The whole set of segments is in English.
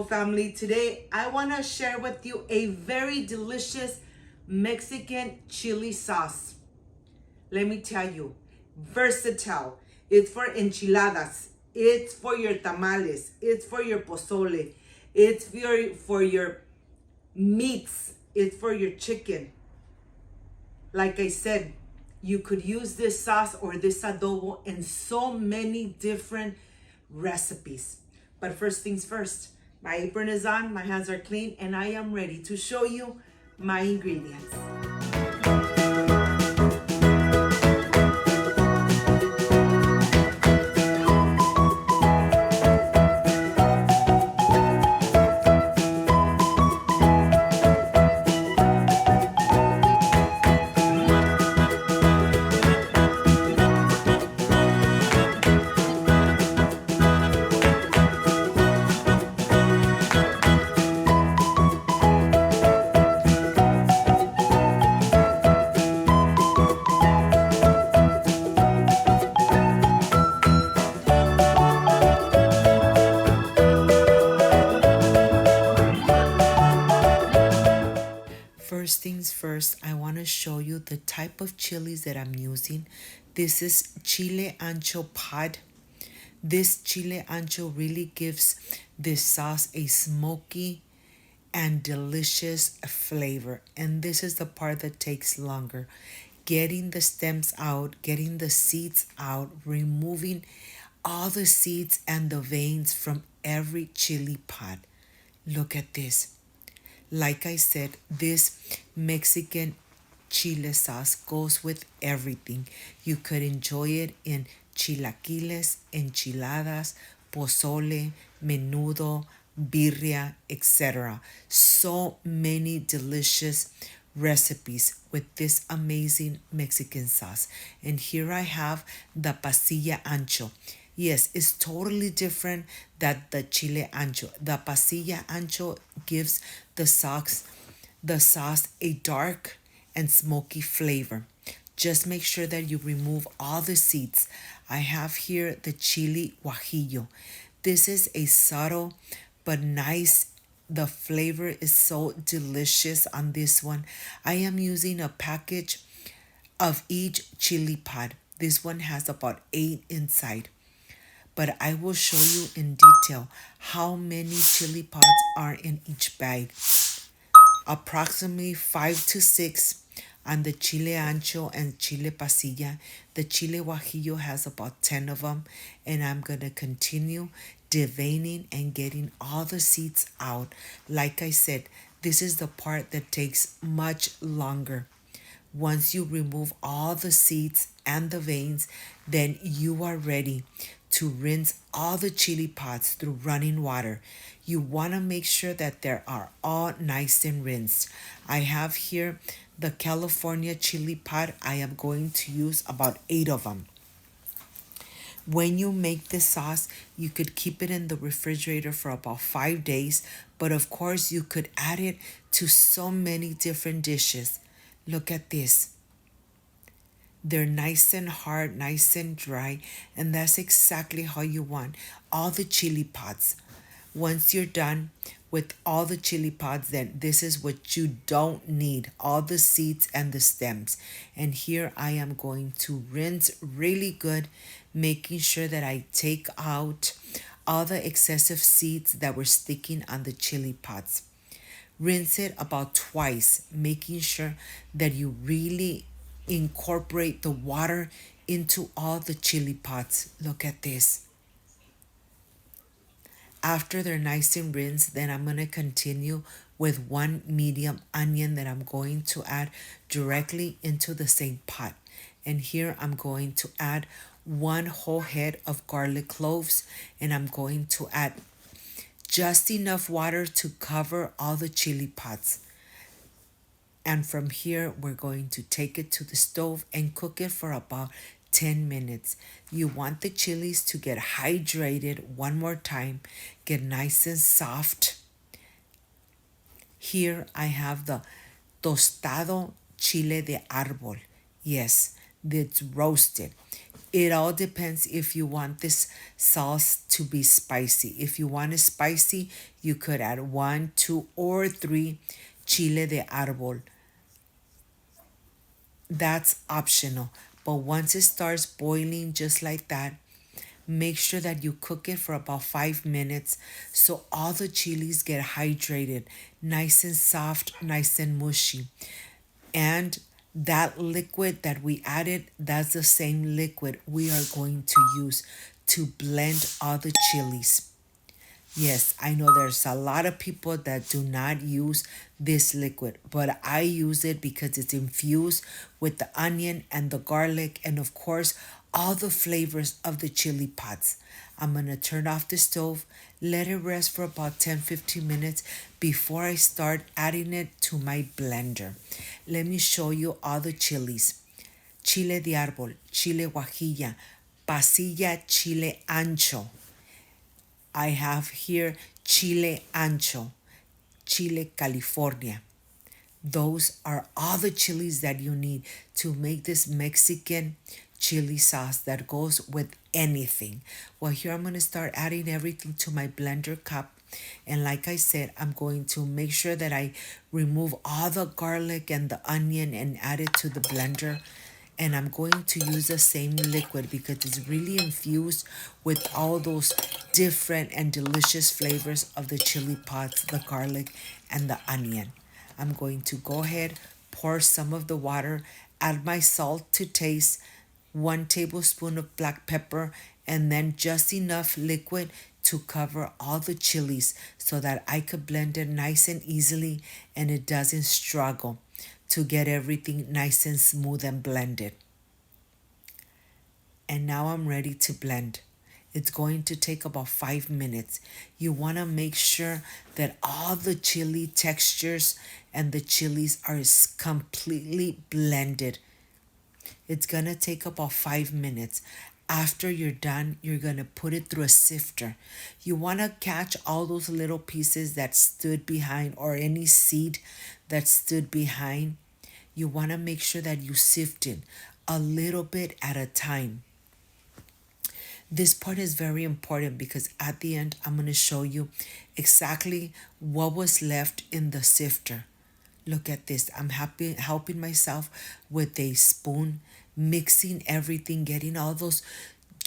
family. Today I want to share with you a very delicious Mexican chili sauce. Let me tell you, versatile. It's for enchiladas, it's for your tamales, it's for your pozole, it's for your meats, it's for your chicken. Like I said, you could use this sauce or this adobo in so many different recipes. But first things first, my apron is on, my hands are clean, and I am ready to show you my ingredients. First things first, I want to show you the type of chilies that I'm using. This is chile ancho pod. This chile ancho really gives this sauce a smoky and delicious flavor. And this is the part that takes longer. Getting the stems out, getting the seeds out, removing all the seeds and the veins from every chili pod. Look at this. Like I said, this Mexican chile sauce goes with everything. You could enjoy it in chilaquiles, enchiladas, pozole, menudo, birria, etc. So many delicious recipes with this amazing Mexican sauce. And here I have the pasilla ancho. Yes, it's totally different than the chile ancho. The pasilla ancho gives the sauce a dark and smoky flavor. Just make sure that you remove all the seeds. I have here the chili guajillo. This is a subtle but nice. The flavor is so delicious on this one. I am using a package of each chili pod. This one has about 8 inside. But I will show you in detail how many chili pods are in each bag. Approximately 5 to 6 on the chile ancho and chile pasilla. The chile guajillo has about 10 of them, and I'm going to continue deveining and getting all the seeds out. Like I said, this is the part that takes much longer. Once you remove all the seeds and the veins, then you are ready to rinse all the chili pods through running water. You want to make sure that they are all nice and rinsed. I have here the California chili pod. I am going to use about 8 of them. When you make this sauce, you could keep it in the refrigerator for about 5 days, but of course you could add it to so many different dishes. Look at this. They're nice and hard, nice and dry, and that's exactly how you want all the chili pods. Once you're done with all the chili pods, then this is what you don't need, all the seeds and the stems. And here I am going to rinse really good, making sure that I take out all the excessive seeds that were sticking on the chili pods. Rinse it about twice, making sure that you really incorporate the water into all the chili pods. Look at this. After they're nice and rinsed, then I'm going to continue with 1 medium onion that I'm going to add directly into the same pot. And here I'm going to add 1 whole head of garlic cloves, and I'm going to add just enough water to cover all the chili pods. And from here, we're going to take it to the stove and cook it for about 10 minutes. You want the chilies to get hydrated one more time, get nice and soft. Here I have the tostado chile de árbol. Yes, it's roasted. It all depends if you want this sauce to be spicy. If you want it spicy, you could add one, two, or three chile de árbol. That's optional. But once it starts boiling just like that, make sure that you cook it for about 5 minutes so all the chilies get hydrated, nice and soft, nice and mushy. And that liquid that we added, that's the same liquid we are going to use to blend all the chilies. Yes, I know there's a lot of people that do not use this liquid, but I use it because it's infused with the onion and the garlic and, of course, all the flavors of the chili pots. I'm going to turn off the stove, let it rest for about 10-15 minutes before I start adding it to my blender. Let me show you all the chilies. Chile de árbol, chile guajilla, pasilla chile ancho. I have here chile ancho, chile California. Those are all the chilies that you need to make this Mexican chili sauce that goes with anything. Well, here I'm going to start adding everything to my blender cup. And like I said, I'm going to make sure that I remove all the garlic and the onion and add it to the blender. And I'm going to use the same liquid because it's really infused with all those different and delicious flavors of the chili pots, the garlic, and the onion. I'm going to go ahead, pour some of the water, add my salt to taste, 1 tablespoon of black pepper, and then just enough liquid to cover all the chilies so that I could blend it nice and easily and it doesn't struggle to get everything nice and smooth and blended. And now I'm ready to blend. It's going to take about 5 minutes. You want to make sure that all the chili textures and the chilies are completely blended. It's going to take about 5 minutes. After you're done, you're going to put it through a sifter. You want to catch all those little pieces that stood behind or any seed that stood behind. You want to make sure that you sift it a little bit at a time. This part is very important because at the end, I'm going to show you exactly what was left in the sifter. Look at this. I'm helping myself with a spoon, mixing everything, getting all those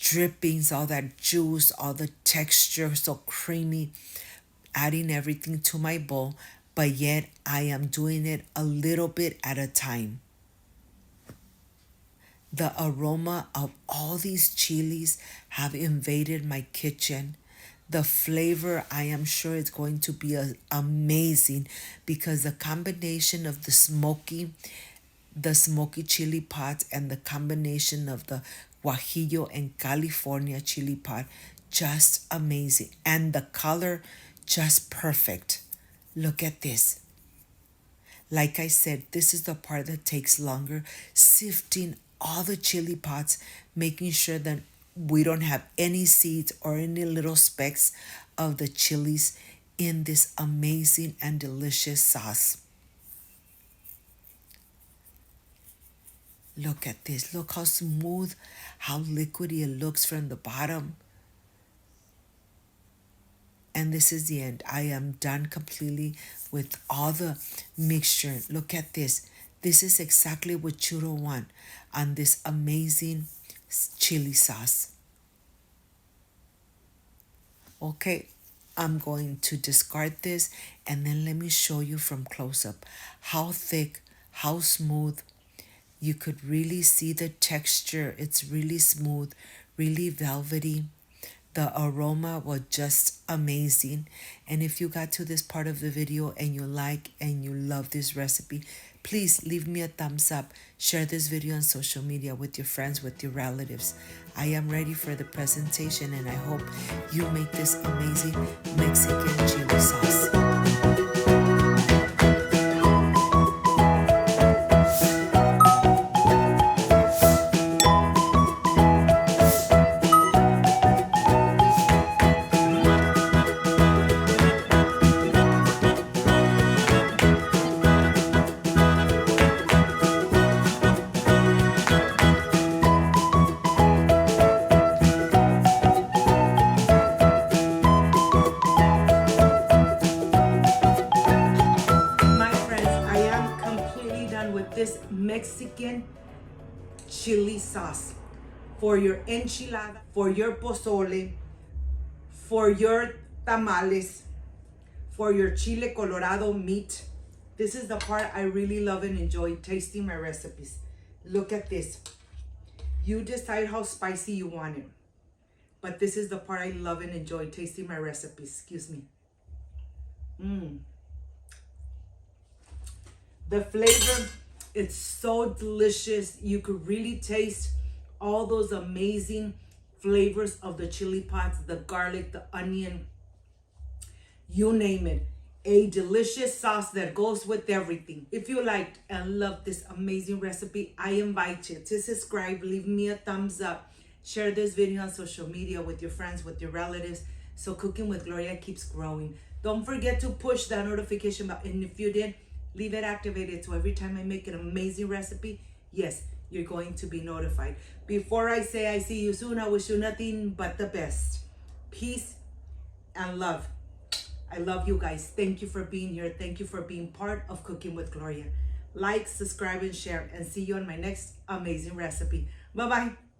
drippings, all that juice, all the texture, so creamy, adding everything to my bowl, but yet I am doing it a little bit at a time. The aroma of all these chilies have invaded my kitchen. The flavor, I am sure, is going to be amazing because the combination of the smoky chili pot and the combination of the Guajillo and California chili pot, just amazing. And the color, just perfect. Look at this. Like I said, this is the part that takes longer, sifting all the chili pots, making sure that we don't have any seeds or any little specks of the chilies in this amazing and delicious sauce. Look at this. Look how smooth, how liquidy it looks from the bottom. And this is the end. I am done completely with all the mixture. Look at this. This is exactly what you don't want on this amazing chili sauce. Okay, I'm going to discard this and then let me show you from close up how thick, how smooth. You could really see the texture. It's really smooth, really velvety. The aroma was just amazing. And if you got to this part of the video and you like and you love this recipe, please leave me a thumbs up. Share this video on social media with your friends, with your relatives. I am ready for the presentation and I hope you make this amazing Mexican chili sauce. Mexican chili sauce for your enchilada, for your pozole, for your tamales, for your chile colorado meat. This is the part I really love and enjoy tasting my recipes. Look at this. You decide how spicy you want it. But this is the part I love and enjoy tasting my recipes. Excuse me. The flavor, it's so delicious. You could really taste all those amazing flavors of the chili pots, the garlic, the onion, you name it. A delicious sauce that goes with everything. If you liked and loved this amazing recipe, I invite you to subscribe, leave me a thumbs up, share this video on social media with your friends, with your relatives, so Cooking with Gloria keeps growing. Don't forget to push that notification button. And if you did, leave it activated so every time I make an amazing recipe, yes, you're going to be notified. Before I say I see you soon, I wish you nothing but the best. Peace and love. I love you guys. Thank you for being here. Thank you for being part of Cooking with Gloria. Like, subscribe, and share, and see you on my next amazing recipe. Bye-bye.